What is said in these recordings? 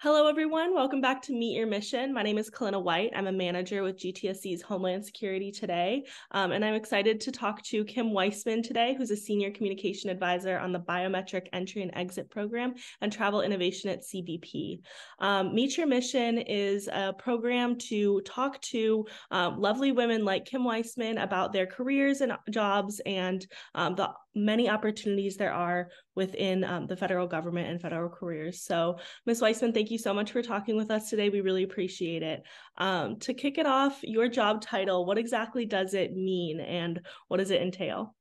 Hello, everyone. Welcome back to Meet Your Mission. My name is Kalyna White. I'm a manager with GTSC's Homeland Security today, and I'm excited to talk to Kim Weissman today, who's a senior communication advisor on the Biometric Entry and Exit Program and Travel Innovation at CBP. Meet Your Mission is a program to talk to lovely women like Kim Weissman about their careers and jobs and the many opportunities there are within the federal government and federal careers. So, Ms. Weissman, thank you so much for talking with us today. We really appreciate it. To kick it off, your job title, what exactly does it mean and what does it entail?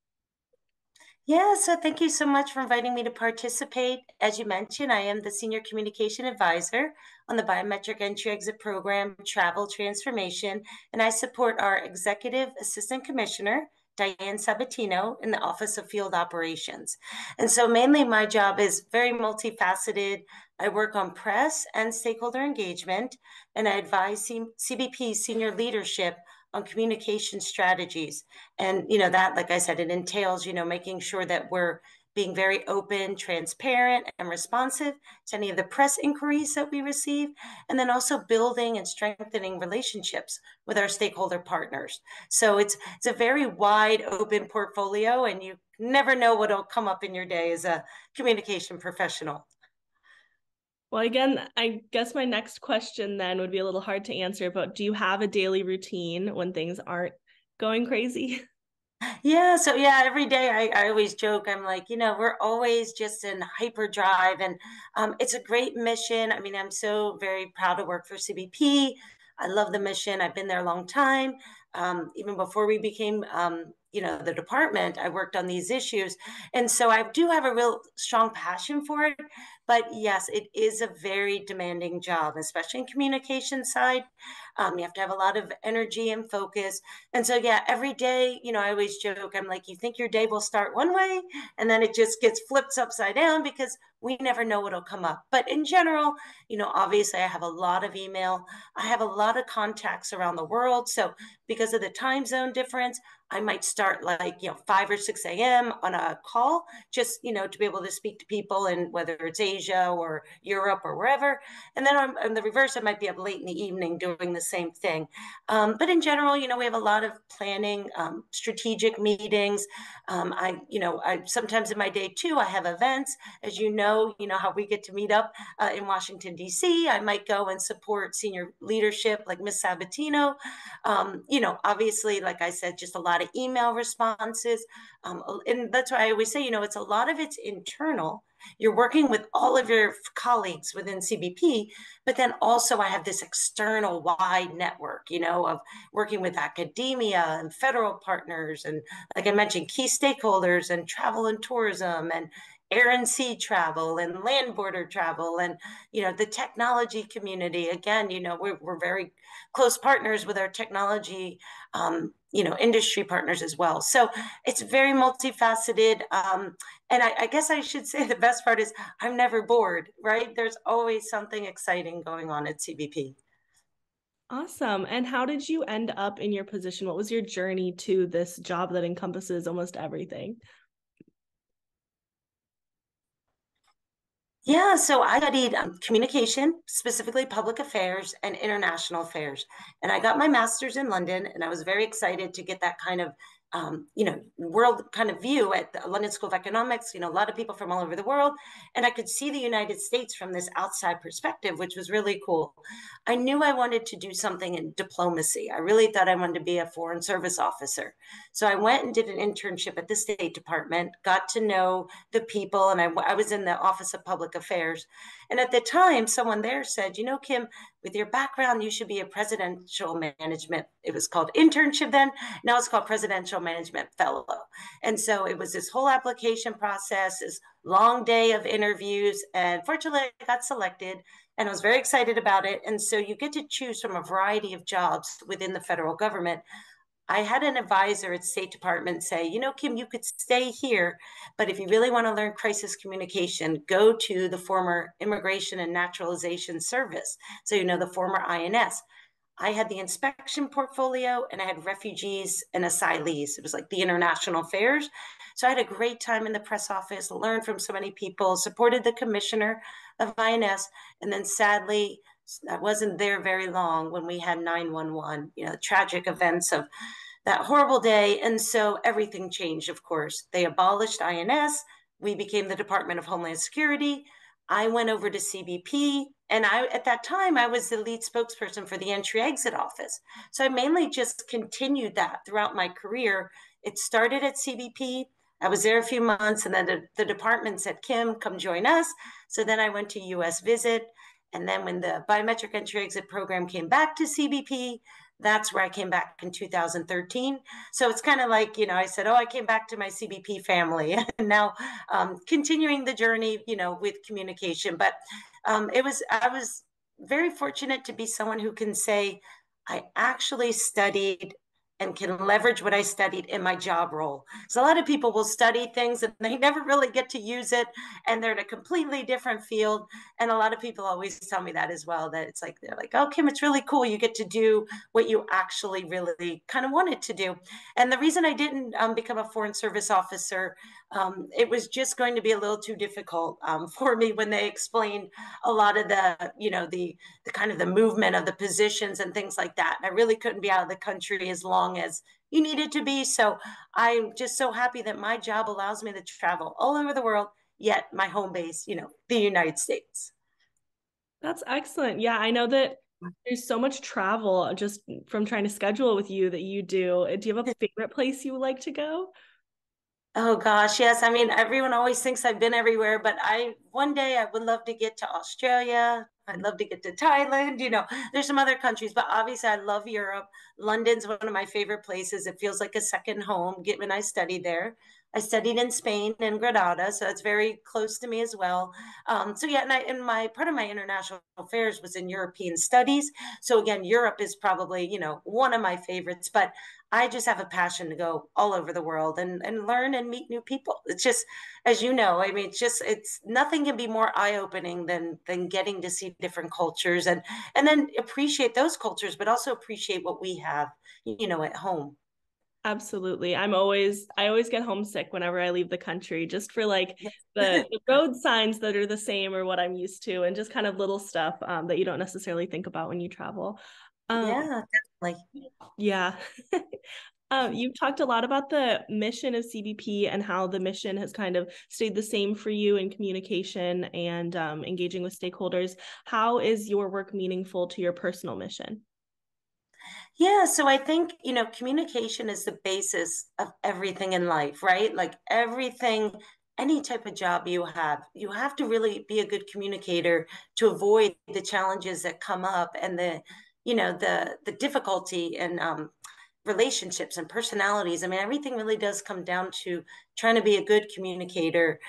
Yeah, so thank you so much for inviting me to participate. As you mentioned, I am the Senior Communication Advisor on the Biometric Entry Exit Program Travel Transformation, and I support our Executive Assistant Commissioner, Diane Sabatino, in the Office of Field Operations. And so mainly my job is very multifaceted. I work on press and stakeholder engagement, and I advise CBP senior leadership on communication strategies. And, that, like I said, it entails, making sure that we're being very open, transparent, and responsive to any of the press inquiries that we receive, and then also building and strengthening relationships with our stakeholder partners. So it's a very wide open portfolio, and you never know what'll come up in your day as a communication professional. Well, again, I guess my next question then would be a little hard to answer, but do you have a daily routine when things aren't going crazy? Yeah, so yeah, every day I always joke. I'm like, we're always just in hyperdrive, and it's a great mission. I mean, I'm so very proud to work for CBP. I love the mission. I've been there a long time. Even before we became, the department, I worked on these issues. And so I do have a real strong passion for it. But yes, it is a very demanding job, especially in communication side. You have to have a lot of energy and focus. And so, yeah, every day, I always joke, I'm like, you think your day will start one way and then it just gets flipped upside down because we never know what'll come up. But in general, obviously I have a lot of email. I have a lot of contacts around the world. So because of the time zone difference, I might start like, 5 or 6 a.m. on a call, just, to be able to speak to people in whether it's Asia or Europe or wherever. And then on the reverse, I might be up late in the evening doing the same thing. But in general, we have a lot of planning, strategic meetings. I sometimes in my day too, I have events. As you know how we get to meet up in Washington, D.C. I might go and support senior leadership like Miss Sabatino. Obviously, like I said, just a lot of email responses. And that's why I always say, it's a lot of it's internal. You're working with all of your colleagues within CBP, but then also I have this external wide network, of working with academia and federal partners. And like I mentioned, key stakeholders and travel and tourism and air and sea travel and land border travel and the technology community. Again, we're very close partners with our technology industry partners as well. So it's very multifaceted. And I guess I should say the best part is I'm never bored, right? There's always something exciting going on at CBP. Awesome. And how did you end up in your position? What was your journey to this job that encompasses almost everything? Yeah, so I studied communication, specifically public affairs and international affairs. And I got my master's in London, and I was very excited to get that kind of, world kind of view at the London School of Economics. A lot of people from all over the world. And I could see the United States from this outside perspective, which was really cool. I knew I wanted to do something in diplomacy. I really thought I wanted to be a foreign service officer. So I went and did an internship at the State Department, got to know the people, and I was in the Office of Public Affairs. And at the time, someone there said, Kim, with your background, you should be a presidential management. It was called internship then. Now it's called presidential management fellow. And so it was this whole application process, this long day of interviews. And fortunately, I got selected and I was very excited about it. And so you get to choose from a variety of jobs within the federal government. I had an advisor at State Department say, Kim, you could stay here, but if you really want to learn crisis communication, go to the former Immigration and Naturalization Service. So, the former INS. I had the inspection portfolio and I had refugees and asylees. It was like the international affairs. So I had a great time in the press office, learned from so many people, supported the commissioner of INS. And then sadly, I wasn't there very long when we had 911, tragic events of that horrible day. And so everything changed, of course. They abolished INS. We became the Department of Homeland Security. I went over to CBP. And at that time, I was the lead spokesperson for the entry exit office. So I mainly just continued that throughout my career. It started at CBP. I was there a few months, and then the department said, Kim, come join us. So then I went to US Visit. And then when the biometric entry exit program came back to CBP, that's where I came back in 2013. So it's kind of like, I said, oh, I came back to my CBP family and now continuing the journey, with communication. But I was very fortunate to be someone who can say, I actually studied and can leverage what I studied in my job role. So a lot of people will study things and they never really get to use it, and they're in a completely different field. And a lot of people always tell me that as well, that it's like, they're like, oh, Kim, it's really cool. You get to do what you actually really kind of wanted to do. And the reason I didn't become a foreign service officer, it was just going to be a little too difficult for me when they explained a lot of the kind of the movement of the positions and things like that. And I really couldn't be out of the country as long as you needed to be. So I'm just so happy that my job allows me to travel all over the world, yet my home base, the United States. That's excellent. Yeah, I know that there's so much travel just from trying to schedule with you that you do. Do you have a favorite place you would like to go? Oh gosh, yes. I mean, everyone always thinks I've been everywhere, but one day I would love to get to Australia. I'd love to get to Thailand. There's some other countries, but obviously I love Europe. London's one of my favorite places. It feels like a second home, given I studied there. I studied in Spain and Granada, so it's very close to me as well. So yeah, and my part of my international affairs was in European studies. So again, Europe is probably, one of my favorites, but I just have a passion to go all over the world and learn and meet new people. It's just, as you know, I mean, it's nothing can be more eye-opening than getting to see different cultures and then appreciate those cultures, but also appreciate what we have, at home. Absolutely. I always get homesick whenever I leave the country, just for like the road signs that are the same or what I'm used to, and just kind of little stuff that you don't necessarily think about when you travel. Um, Yeah, definitely. yeah. You've talked a lot about the mission of CBP and how the mission has kind of stayed the same for you in communication and engaging with stakeholders. How is your work meaningful to your personal mission? Yeah, so I think, communication is the basis of everything in life, right? Like everything, any type of job you have to really be a good communicator to avoid the challenges that come up and the difficulty and relationships and personalities. I mean, everything really does come down to trying to be a good communicator,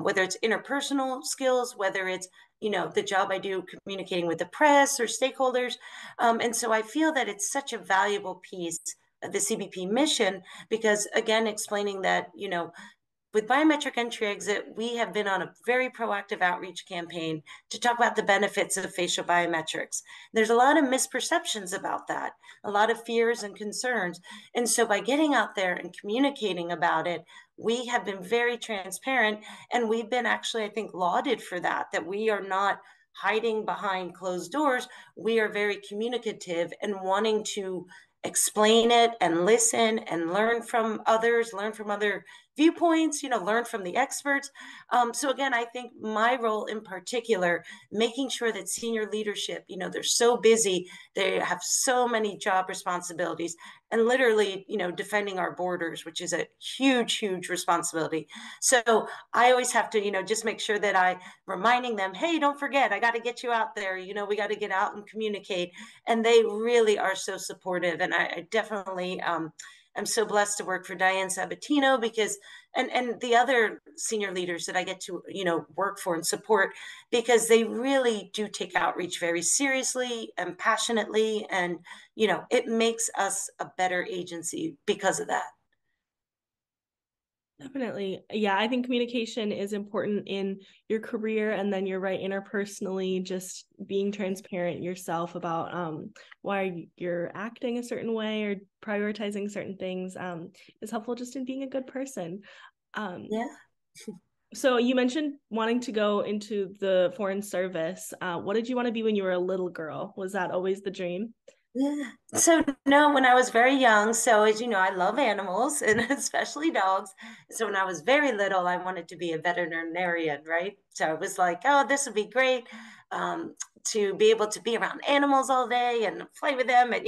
whether it's interpersonal skills, whether it's the job I do communicating with the press or stakeholders. And so I feel that it's such a valuable piece of the CBP mission because, again, explaining that with biometric entry exit, we have been on a very proactive outreach campaign to talk about the benefits of facial biometrics. There's a lot of misperceptions about that, a lot of fears and concerns. And so by getting out there and communicating about it, we have been very transparent, and we've been actually, I think, lauded for that we are not hiding behind closed doors. We are very communicative and wanting to explain it and listen and learn from others, learn from other viewpoints, learn from the experts. So again, I think my role in particular, making sure that senior leadership, they're so busy, they have so many job responsibilities, and literally, defending our borders, which is a huge, huge responsibility. So I always have to, just make sure that I reminding them, hey, don't forget, I got to get you out there. We got to get out and communicate. And they really are so supportive. And I definitely I'm so blessed to work for Diane Sabatino because and the other senior leaders that I get to work for and support, because they really do take outreach very seriously and passionately, and it makes us a better agency because of that. Definitely. Yeah, I think communication is important in your career, and then you're right, interpersonally, just being transparent yourself about why you're acting a certain way or prioritizing certain things is helpful just in being a good person. Um, Yeah. so you mentioned wanting to go into the foreign service. What did you want to be when you were a little girl? Was that always the dream? Yeah. So no, when I was very young, so as you know, I love animals and especially dogs. So when I was very little, I wanted to be a veterinarian, right? So I was like, oh, this would be great um, to be able to be around animals all day and play with them. And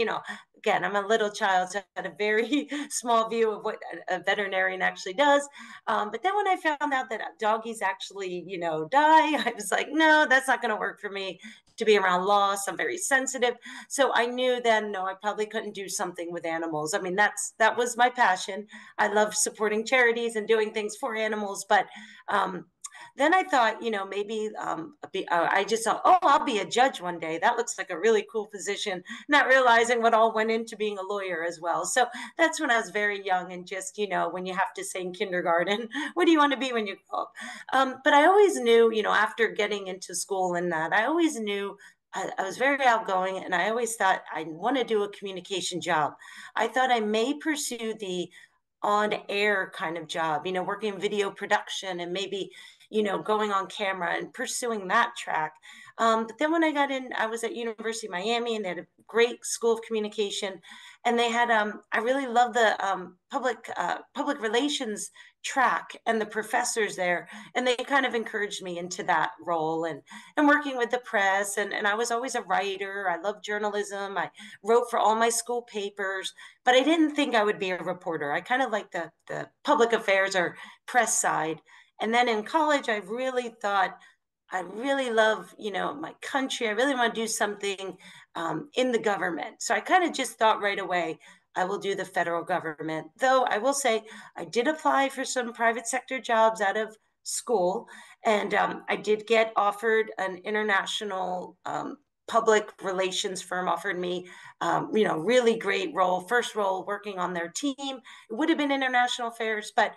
again, I'm a little child, so I had a very small view of what a veterinarian actually does. But then when I found out that doggies actually, die, I was like, no, that's not going to work for me to be around loss. I'm very sensitive. So I knew then, no, I probably couldn't do something with animals. I mean, that was my passion. I love supporting charities and doing things for animals, but um, then I thought, maybe I just thought, oh, I'll be a judge one day. That looks like a really cool position, not realizing what all went into being a lawyer as well. So that's when I was very young and just, when you have to say in kindergarten, what do you want to be when you grow up? But I always knew, after getting into school and that, I always knew I was very outgoing and I always thought I want to do a communication job. I thought I may pursue the on air kind of job, working in video production and maybe, going on camera and pursuing that track. But then when I got in, I was at University of Miami and they had a great school of communication. And they had, I really love the public relations track and the professors there. And they kind of encouraged me into that role and working with the press. And I was always a writer. I love journalism. I wrote for all my school papers, but I didn't think I would be a reporter. I kind of like the public affairs or press side. And then in college, I really thought I really love, my country. I really want to do something in the government. So I kind of just thought right away, I will do the federal government. Though I will say, I did apply for some private sector jobs out of school, and I did get offered an international public relations firm offered me, really great role, first role working on their team. It would have been international affairs, but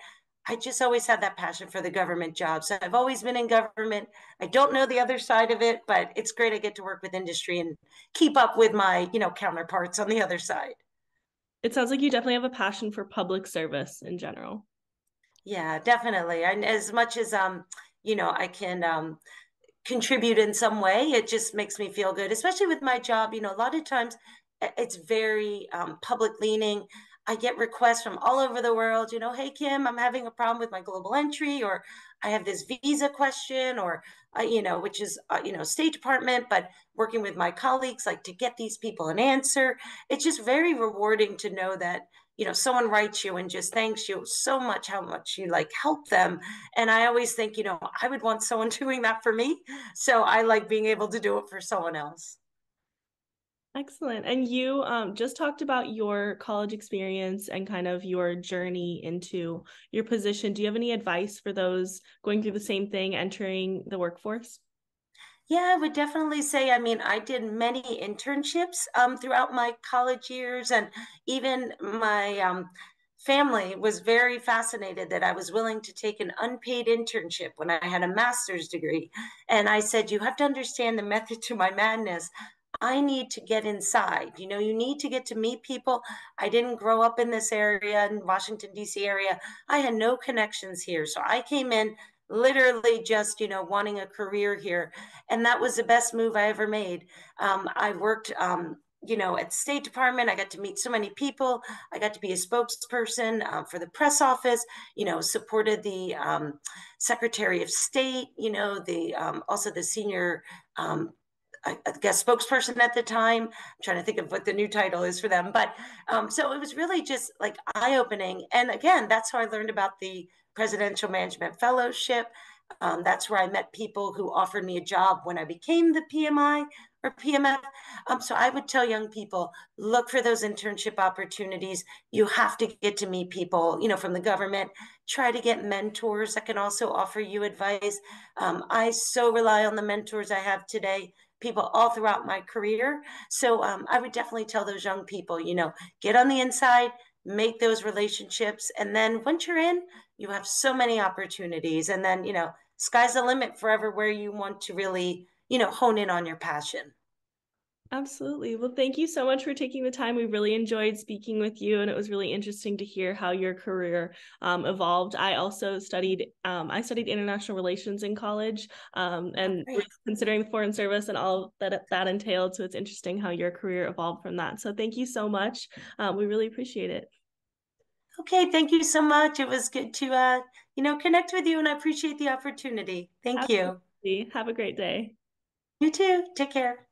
I just always had that passion for the government job. So I've always been in government. I don't know the other side of it, but it's great I get to work with industry and keep up with my, counterparts on the other side. It sounds like you definitely have a passion for public service in general. Yeah, definitely. And as much as I can contribute in some way, it just makes me feel good, especially with my job. A lot of times it's very public leaning. I get requests from all over the world, hey, Kim, I'm having a problem with my global entry, or I have this visa question, or, which is, State Department, but working with my colleagues, like to get these people an answer. It's just very rewarding to know that, someone writes you and just thanks you so much, how much you like help them. And I always think, I would want someone doing that for me. So I like being able to do it for someone else. Excellent. And you just talked about your college experience and kind of your journey into your position. Do you have any advice for those going through the same thing, entering the workforce? Yeah, I would definitely say, I mean, I did many internships throughout my college years, and even my family was very fascinated that I was willing to take an unpaid internship when I had a master's degree. And I said, you have to understand the method to my madness. I need to get inside. You need to get to meet people. I didn't grow up in this area, in Washington, D.C. area. I had no connections here. So I came in literally just, wanting a career here. And that was the best move I ever made. I worked, at State Department. I got to meet so many people. I got to be a spokesperson for the press office, supported the Secretary of State, the also the senior I guess spokesperson at the time. I'm trying to think of what the new title is for them, but so it was really just like eye opening. And again, that's how I learned about the Presidential Management Fellowship. That's where I met people who offered me a job when I became the PMI or PMF. So I would tell young people, look for those internship opportunities. You have to get to meet people, from the government. Try to get mentors that can also offer you advice. I so rely on the mentors I have today, people all throughout my career. So I would definitely tell those young people, get on the inside, make those relationships. And then once you're in, you have so many opportunities. And then, sky's the limit for everywhere you want to really, hone in on your passion. Absolutely. Well, thank you so much for taking the time. We really enjoyed speaking with you, and it was really interesting to hear how your career evolved. I studied international relations in college, Oh, and was great. considering the foreign service and all that entailed. So it's interesting how your career evolved from that. So thank you so much. We really appreciate it. Okay, thank you so much. It was good to connect with you, and I appreciate the opportunity. Thank you. Absolutely. Have a great day. You too. Take care.